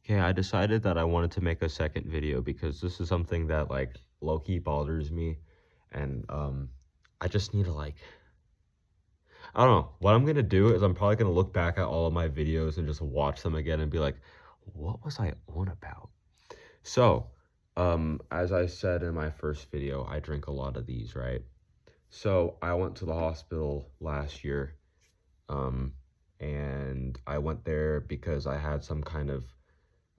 Okay, I decided that I wanted to make a second video because this is something that like low-key bothers me, and I just need to like, I don't know. What I'm gonna do is I'm probably gonna look back at all of my videos and just watch them again and be like, what was I on about? So, as I said in my first video, I drink a lot of these, right? So I went to the hospital last year, um, and I went there because I had some kind of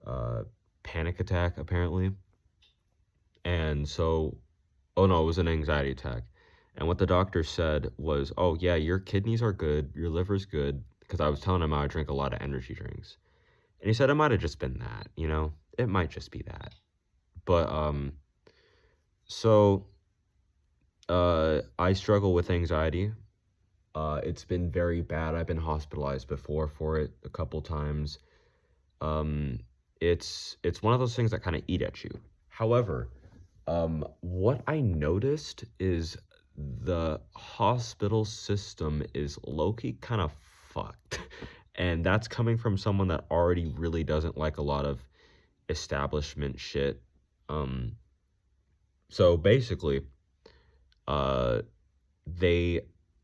uh, panic attack, apparently. And so, oh no, it was an anxiety attack. And what the doctor said was, oh, yeah, your kidneys are good, your liver's good. Because I was telling him I drink a lot of energy drinks. And he said it might have just been that, you know? It might just be that. But, so, I struggle with anxiety. It's been very bad. I've been hospitalized before for it a couple times. Um, it's one of those things that kind of eat at you. However, what I noticed is the hospital system is low-key kind of fucked. And that's coming from someone that already really doesn't like a lot of establishment shit. Um, so basically, uh, they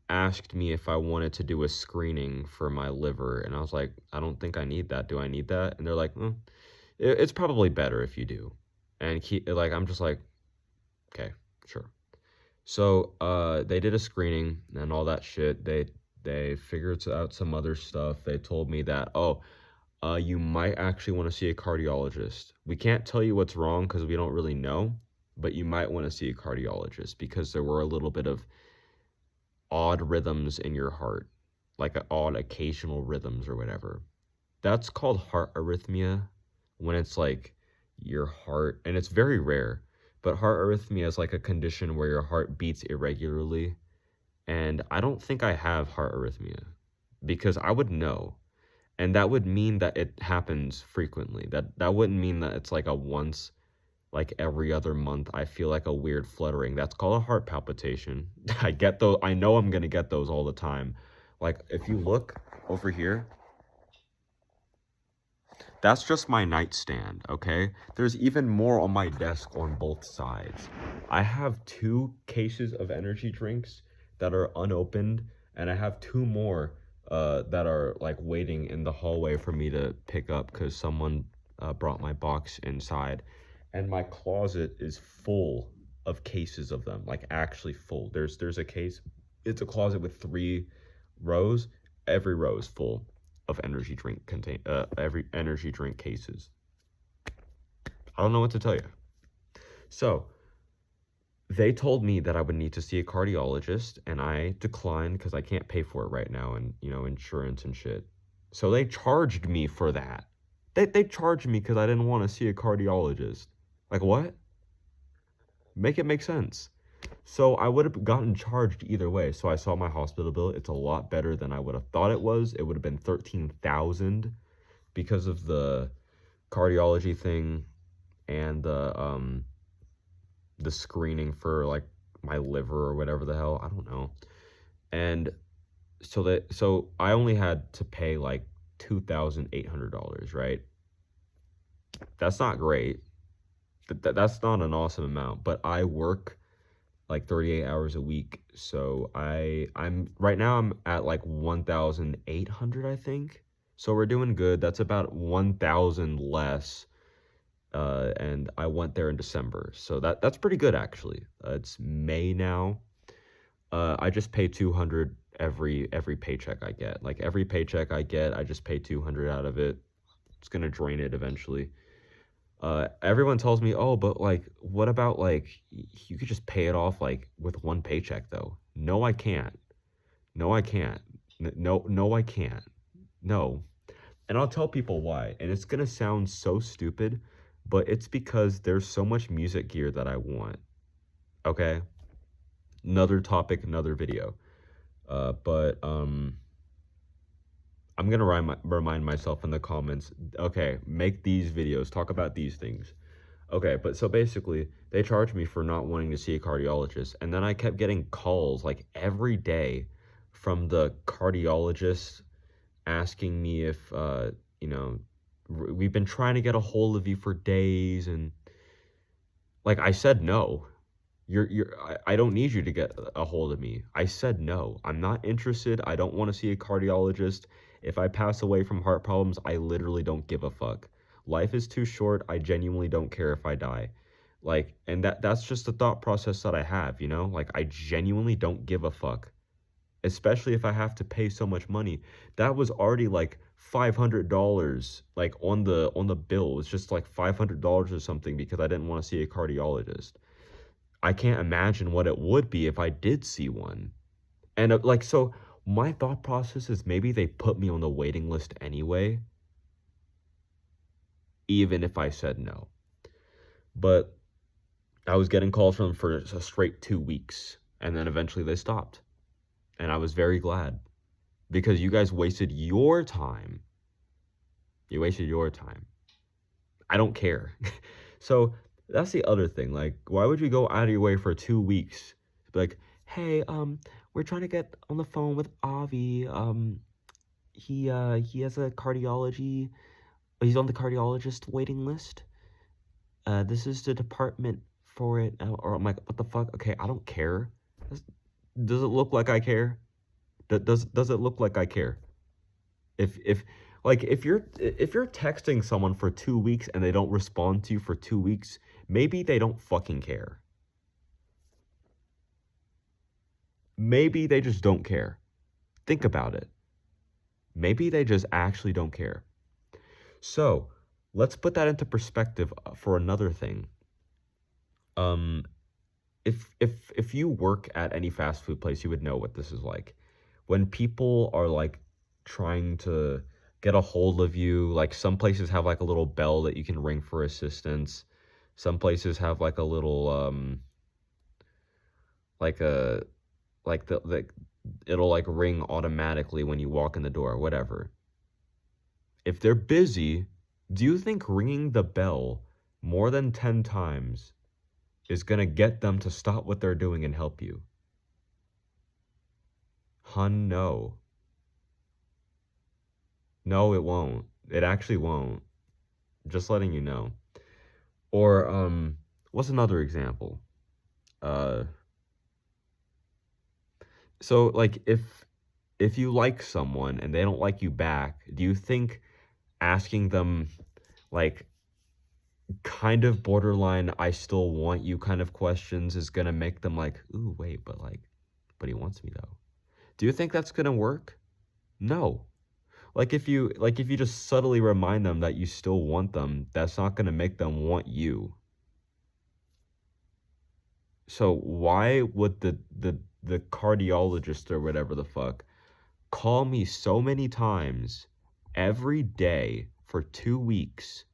asked me if I wanted to do a screening for my liver, and I was like, I don't think I need that. Do I need that? And they're like, it's probably better if you do. And I'm just like, okay, sure. So they did a screening and all that shit. They figured out some other stuff. They told me that, you might actually want to see a cardiologist. We can't tell you what's wrong because we don't really know, but you might want to see a cardiologist because there were a little bit of odd rhythms in your heart, like odd occasional rhythms or whatever. That's called heart arrhythmia when it's like your heart, and it's very rare, but heart arrhythmia is like a condition where your heart beats irregularly. And I don't think I have heart arrhythmia because I would know. And that would mean that it happens frequently. That wouldn't mean that it's like a once, like every other month I feel like a weird fluttering. That's called a heart palpitation. I get those. I know I'm gonna get those all the time. Like if you look over here, that's just my nightstand, okay? There's even more on my desk on both sides. I have 2 cases of energy drinks that are unopened, and I have 2 more that are like waiting in the hallway for me to pick up because someone brought my box inside. And my closet is full of cases of them, like actually full. There's a case, it's a closet with 3 rows. Every row is full of every energy drink cases. I don't know what to tell you. So they told me that I would need to see a cardiologist, and I declined because I can't pay for it right now, and insurance and shit. So they charged me for that. They charged me because I didn't want to see a cardiologist. Like what? Make it make sense. So I would have gotten charged either way. So I saw my hospital bill. It's a lot better than I would have thought it was. It would have been 13,000 because of the cardiology thing and the screening for like my liver or whatever the hell. I don't know. And so I only had to pay like $2,800, right? That's not great. That's not an awesome amount, but I work like 38 hours a week. So I'm right now I'm at like 1,800, I think. So we're doing good. That's about 1,000 less. And I went there in December. So that's pretty good actually. It's May now. I just pay 200 every paycheck I get. Like every paycheck I get, I just pay 200 out of it. It's gonna drain it eventually. Everyone tells me, oh, but like, what about like, you could just pay it off like with one paycheck though. No, I can't. No, I can't. No, I can't. No. And I'll tell people why. And it's gonna sound so stupid, but it's because there's so much music gear that I want. Okay? Another topic, another video. But I'm gonna remind myself in the comments, okay, make these videos, talk about these things. Okay, but so basically, they charged me for not wanting to see a cardiologist, and then I kept getting calls like every day from the cardiologist asking me if, we've been trying to get a hold of you for days, and like I said no. I don't need you to get a hold of me. I said no. I'm not interested. I don't want to see a cardiologist. If I pass away from heart problems, I literally don't give a fuck. Life is too short. I genuinely don't care if I die. Like, and that's just the thought process that I have, you know? Like, I genuinely don't give a fuck. Especially if I have to pay so much money. That was already like $500, like on the bill. It's just like $500 or something because I didn't want to see a cardiologist. I can't imagine what it would be if I did see one. And like, so my thought process is maybe they put me on the waiting list anyway, even if I said no. But I was getting calls from them for a straight 2 weeks, and then eventually they stopped. And I was very glad because you guys wasted your time. You wasted your time. I don't care. So that's the other thing. Like, why would you go out of your way for 2 weeks to be like, hey, we're trying to get on the phone with Avi. He has a cardiology. He's on the cardiologist waiting list. This is the department for it. Or I'm like, what the fuck? Okay, I don't care. Does it look like I care? Does it look like I care? If like if you're texting someone for 2 weeks and they don't respond to you for 2 weeks, maybe they don't fucking care. Maybe they just don't care. Think about it. Maybe they just actually don't care. So let's put that into perspective for another thing. If you work at any fast food place, you would know what this is like. When people are like trying to get a hold of you, like some places have like a little bell that you can ring for assistance. Some places have like a little like a like the it'll like ring automatically when you walk in the door, whatever. If they're busy, do you think ringing the bell more than 10 times is going to get them to stop what they're doing and help you? Hun, no. No, it won't. It actually won't. Just letting you know. Or what's another example? So like if you like someone and they don't like you back, do you think asking them like kind of borderline I still want you kind of questions is going to make them like, "Ooh, wait, but he wants me though." Do you think that's going to work? No. Like if you just subtly remind them that you still want them, that's not going to make them want you. So why would the cardiologist or whatever the fuck call me so many times every day for 2 weeks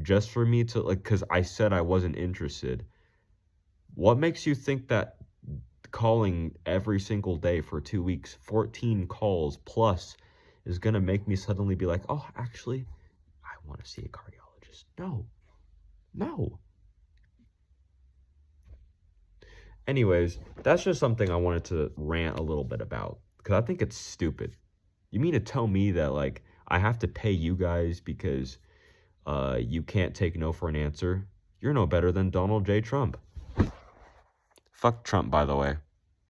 just for me to like, because I said I wasn't interested? What makes you think that calling every single day for 2 weeks, 14 calls plus, is going to make me suddenly be like, oh, actually, I want to see a cardiologist? No. No. Anyways, that's just something I wanted to rant a little bit about because I think it's stupid. You mean to tell me that like I have to pay you guys because you can't take no for an answer? You're no better than Donald J. Trump. Fuck Trump, by the way.